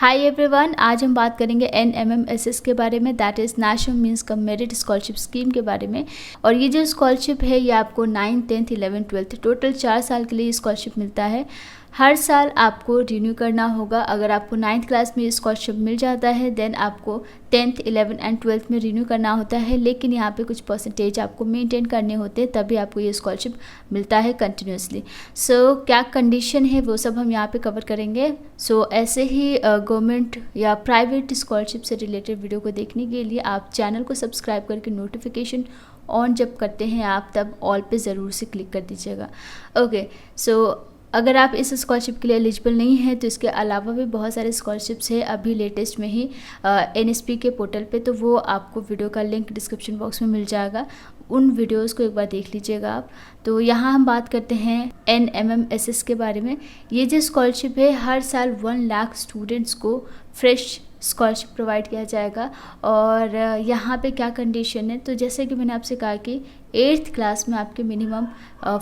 Hi everyone, आज हम बात करेंगे NMMSS के बारे में, that is national means cum merit scholarship scheme के बारे में। और ये जो स्कॉलरशिप है ये आपको 9th 10th 11th 12th total 4 साल के लिए स्कॉलरशिप मिलता है। हर साल आपको रिन्यू करना होगा। अगर आपको 9th क्लास में स्कॉलरशिप मिल जाता है देन आपको 10th 11th एंड 12th में रिन्यू करना होता है, लेकिन यहाँ पे कुछ परसेंटेज आपको मेंटेन करने होते हैं तभी आपको ये स्कॉलरशिप मिलता है कंटिन्यूसली। सो क्या कंडीशन है वो सब हम यहाँ पे कवर करेंगे। सो ऐसे ही गवर्नमेंट या प्राइवेट स्कॉलरशिप से रिलेटेड वीडियो को देखने के लिए आप चैनल को सब्सक्राइब करके नोटिफिकेशन ऑन जब करते हैं आप तब ऑल पे ज़रूर से क्लिक कर दीजिएगा। ओके, सो अगर आप इस स्कॉलरशिप के लिए एलिजिबल नहीं है तो इसके अलावा भी बहुत सारे स्कॉलरशिप्स है अभी लेटेस्ट में ही NSP के पोर्टल पे, तो वो आपको वीडियो का लिंक डिस्क्रिप्शन बॉक्स में मिल जाएगा। उन वीडियोस को एक बार देख लीजिएगा आप। तो यहाँ हम बात करते हैं NMMSS के बारे में। ये जो स्कॉलरशिप है हर साल 1 लाख स्टूडेंट्स को फ्रेश स्कॉलरशिप प्रोवाइड किया जाएगा। और यहाँ पे क्या कंडीशन है, तो जैसे कि मैंने आपसे कहा कि 8th क्लास में आपके मिनिमम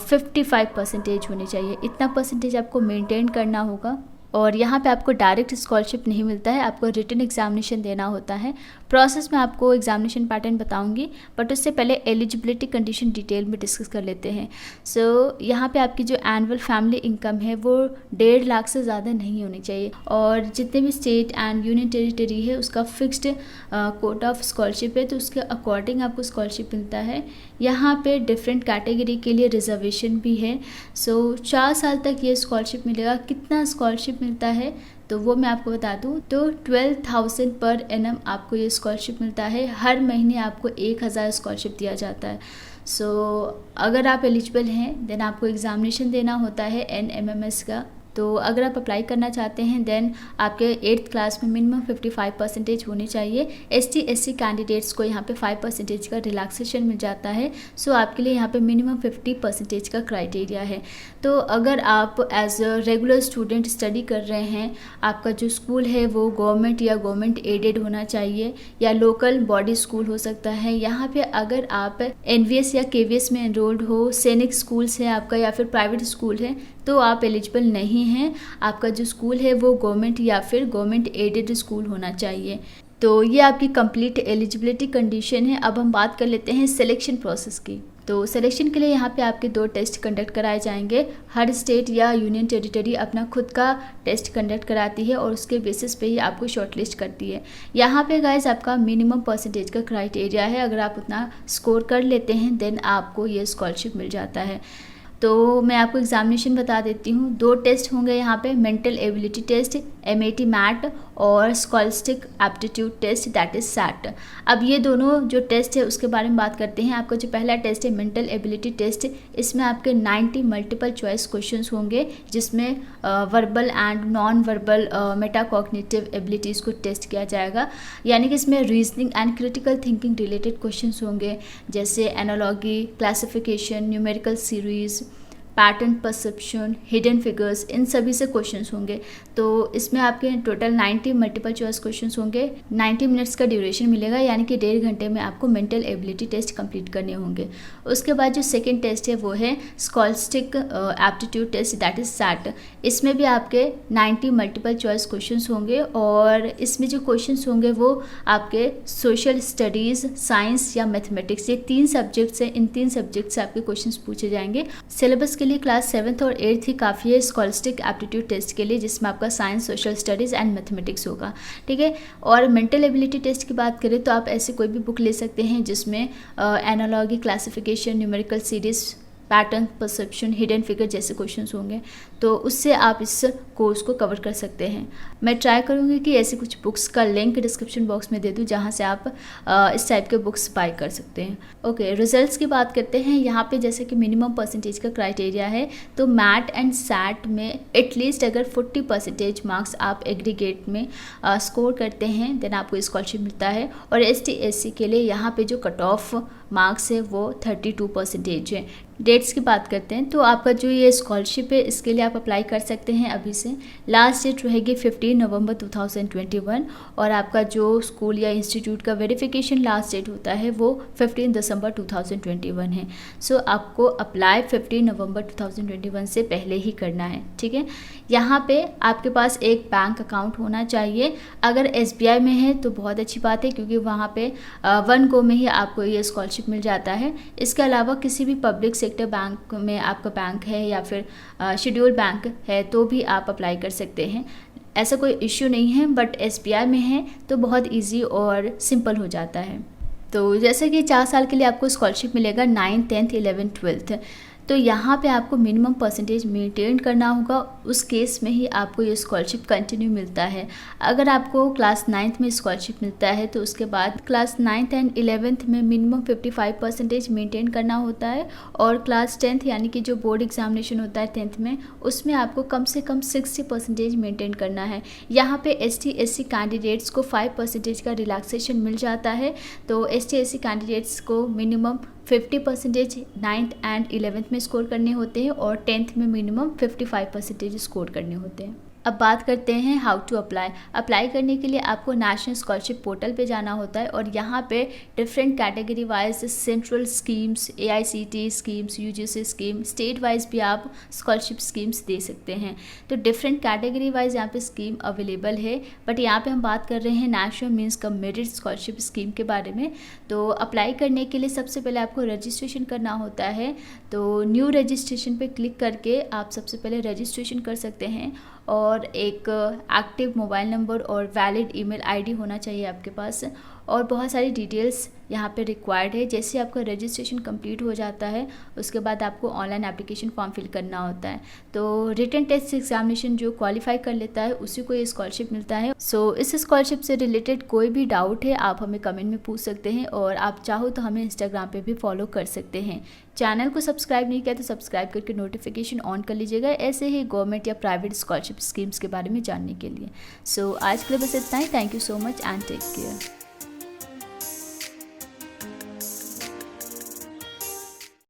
55% होनी चाहिए। इतना परसेंटेज आपको मेंटेन करना होगा। और यहाँ पे आपको डायरेक्ट स्कॉलरशिप नहीं मिलता है, आपको रिटन एग्जामिनेशन देना होता है। प्रोसेस में आपको एग्जामिनेशन पैटर्न बताऊंगी, बट उससे पहले एलिजिबिलिटी कंडीशन डिटेल में डिस्कस कर लेते हैं। सो यहाँ पे आपकी जो एनुअल फैमिली इनकम है वो 1.5 लाख से ज़्यादा नहीं होनी चाहिए। और जितने भी स्टेट एंड यूनियन टेरिटरी है उसका फिक्स्ड कोटा ऑफ स्कॉलरशिप है, तो उसके अकॉर्डिंग आपको स्कॉलरशिप मिलता है। यहाँ पे डिफरेंट कैटेगरी के लिए रिजर्वेशन भी है। सो 4 साल तक ये स्कॉलरशिप मिलेगा। कितना स्कॉलरशिप मिलता है तो वो मैं आपको बता दूं, तो 12,000 पर एनम आपको ये स्कॉलरशिप मिलता है। हर महीने आपको 1,000 स्कॉलरशिप दिया जाता है। सो अगर आप एलिजिबल हैं देन आपको एग्जामिनेशन देना होता है NMMS का। तो अगर आप अप्लाई करना चाहते हैं देन आपके 8th क्लास में मिनिमम 55% होनी चाहिए। ST SC कैंडिडेट्स को यहाँ पे 5% का रिलैक्सेशन मिल जाता है। सो आपके लिए यहाँ पे मिनिमम 50% का क्राइटेरिया है। तो अगर आप as a regular student study कर रहे हैं, आपका जो स्कूल है वो गवर्नमेंट या गवर्नमेंट एडेड होना चाहिए या लोकल बॉडी स्कूल हो सकता है। यहाँ पे अगर आप NVS या KVS में एनरोल्ड हो, सैनिक स्कूल्स है आपका या फिर प्राइवेट स्कूल है, तो आप एलिजिबल नहीं हैं। आपका जो स्कूल है वो गवर्नमेंट या फिर गवर्नमेंट एडेड स्कूल होना चाहिए। तो ये आपकी कंप्लीट एलिजिबिलिटी कंडीशन है। अब हम बात कर लेते हैं सिलेक्शन प्रोसेस की। तो सिलेक्शन के लिए यहाँ पे आपके 2 टेस्ट कंडक्ट कराए जाएंगे। हर स्टेट या यूनियन टेरिटरी अपना खुद का टेस्ट कंडक्ट कराती है और उसके बेसिस पे ही आपको शॉर्टलिस्ट करती है। यहाँ पे गाइस आपका मिनिमम परसेंटेज का क्राइटेरिया है। अगर आप उतना स्कोर कर लेते हैं देन आपको ये स्कॉलरशिप मिल जाता है। तो मैं आपको एग्जामिनेशन बता देती हूँ। 2 टेस्ट होंगे यहाँ पे, mental ability test MAT MAT और scholastic aptitude test that is SAT। अब ये दोनों जो टेस्ट है उसके बारे में बात करते हैं। आपका जो पहला टेस्ट है मेंटल एबिलिटी टेस्ट, इसमें आपके 90 मल्टीपल चॉइस क्वेश्चंस होंगे जिसमें verbal and non verbal metacognitive abilities को टेस्ट किया जाएगा। यानी कि इसमें reasoning and critical thinking related questions होंगे, जैसे analogy, classification, numerical series, pattern perception, hidden figures, इन सभी से क्वेश्चंस होंगे। तो इसमें आपके टोटल 90 मल्टीपल चॉइस क्वेश्चंस होंगे। 90 मिनट्स का ड्यूरेशन मिलेगा, यानी कि 1.5 घंटे में आपको मेंटल एबिलिटी टेस्ट कंप्लीट करने होंगे। उसके बाद जो सेकंड टेस्ट है वो है scholastic aptitude test that is SAT। इसमें भी आपके 90 मल्टीपल चॉइस क्वेश्चंस होंगे और इसमें जो क्वेश्चंस होंगे वो आपके सोशल स्टडीज़, साइंस या मैथमेटिक्स, ये 3 सब्जेक्ट्स हैं। इन 3 सब्जेक्ट से आपके क्वेश्चंस पूछे जाएंगे। सिलेबस के लिए क्लास 7th और 8th ही काफ़ी है स्कॉलस्टिक एप्टीट्यूड टेस्ट के लिए, जिसमें आपका science, social studies and mathematics होगा, ठीक है। और मेंटल एबिलिटी टेस्ट की बात करें तो आप ऐसे कोई भी बुक ले सकते हैं जिसमें analogy, classification, numerical series, pattern perception, hidden figure जैसे क्वेश्चंस होंगे, तो उससे आप इस कोर्स को कवर कर सकते हैं। मैं ट्राई करूँगी कि ऐसी कुछ बुक्स का लिंक डिस्क्रिप्शन बॉक्स में दे दूँ जहाँ से आप इस टाइप के बुक्स बाय कर सकते हैं। ओके, रिजल्ट्स की बात करते हैं। यहाँ पे जैसे कि मिनिमम परसेंटेज का क्राइटेरिया है, तो मैट एंड SAT में एटलीस्ट अगर 40% मार्क्स आप एग्रीगेट में स्कोर करते हैं देन आपको स्कॉलरशिप मिलता है। और ST SC के लिए यहाँ पे जो कट ऑफ मार्क्स है वो 32% है। डेट्स की बात करते हैं तो आपका जो ये स्कॉलरशिप है इसके लिए आप अप्लाई कर सकते हैं अभी से। लास्ट डेट रहेगी 15 नवंबर 2021 और आपका जो स्कूल या इंस्टीट्यूट का वेरिफिकेशन लास्ट डेट होता है वो 15 दिसंबर 2021 है। सो आपको अप्लाई 15 नवंबर 2021 से पहले ही करना है, ठीक है। यहाँ पे आपके पास एक बैंक अकाउंट होना चाहिए। अगर SBI में है तो बहुत अच्छी बात है, क्योंकि वहाँ पे 1 गो में ही आपको ये स्कॉलरशिप मिल जाता है। इसके अलावा किसी भी पब्लिक सेक्टर बैंक में आपका बैंक है या फिर शेड्यूल बैंक है तो भी आप अप्लाई कर सकते हैं, ऐसा कोई इश्यू नहीं है। बट SBI में है तो बहुत इजी और सिंपल हो जाता है। तो जैसे कि 4 साल के लिए आपको स्कॉलरशिप मिलेगा 9th 10th 11th 12th, तो यहाँ पे आपको मिनिमम परसेंटेज मेंटेन करना होगा, उस केस में ही आपको ये स्कॉलरशिप कंटिन्यू मिलता है। अगर आपको क्लास 9th में स्कॉलरशिप मिलता है तो उसके बाद क्लास 9th एंड 11th में मिनिमम 55% मेंटेन करना होता है, और क्लास 10th यानी कि जो बोर्ड एग्जामिनेशन होता है 10th में, उसमें आपको कम से कम 60% मेंटेन करना है। यहाँ पे ST SC कैंडिडेट्स को 5% का रिलैक्सेशन मिल जाता है। तो ST SC कैंडिडेट्स को मिनिमम 50% 9th एंड 11th में स्कोर करने होते हैं और 10th में मिनिमम 55% स्कोर करने होते हैं। अब बात करते हैं हाउ टू अप्लाई करने के लिए आपको नेशनल स्कॉलरशिप पोर्टल पे जाना होता है, और यहाँ पे different category wise central schemes, AICTE schemes, UGC scheme, state wise भी आप स्कॉलरशिप स्कीम्स दे सकते हैं। तो डिफरेंट कैटेगरी वाइज यहाँ पे स्कीम अवेलेबल है, बट यहाँ पे हम बात कर रहे हैं national means cum merit scholarship scheme के बारे में। तो अप्लाई करने के लिए सबसे पहले आपको रजिस्ट्रेशन करना होता है। तो न्यू रजिस्ट्रेशन पे क्लिक करके आप सबसे पहले रजिस्ट्रेशन कर सकते हैं, और एक एक्टिव मोबाइल नंबर और वैलिड ईमेल आईडी होना चाहिए आपके पास, और बहुत सारी डिटेल्स यहाँ पे रिक्वायर्ड है। जैसे आपका रजिस्ट्रेशन कंप्लीट हो जाता है उसके बाद आपको ऑनलाइन एप्लीकेशन फॉर्म फिल करना होता है। तो रिटन टेस्ट एग्जामिनेशन जो क्वालिफाई कर लेता है उसी को ये स्कॉलरशिप मिलता है। सो इस स्कॉलरशिप से रिलेटेड कोई भी डाउट है आप हमें कमेंट में पूछ सकते हैं, और आप चाहो तो हमें इंस्टाग्राम पे भी फॉलो कर सकते हैं। चैनल को सब्सक्राइब नहीं किया तो सब्सक्राइब करके नोटिफिकेशन ऑन कर लीजिएगा, ऐसे ही गवर्नमेंट या प्राइवेट स्कॉलरशिप स्कीम्स के बारे में जानने के लिए। सो आज के लिए बस इतना ही। Thank you so much and take care.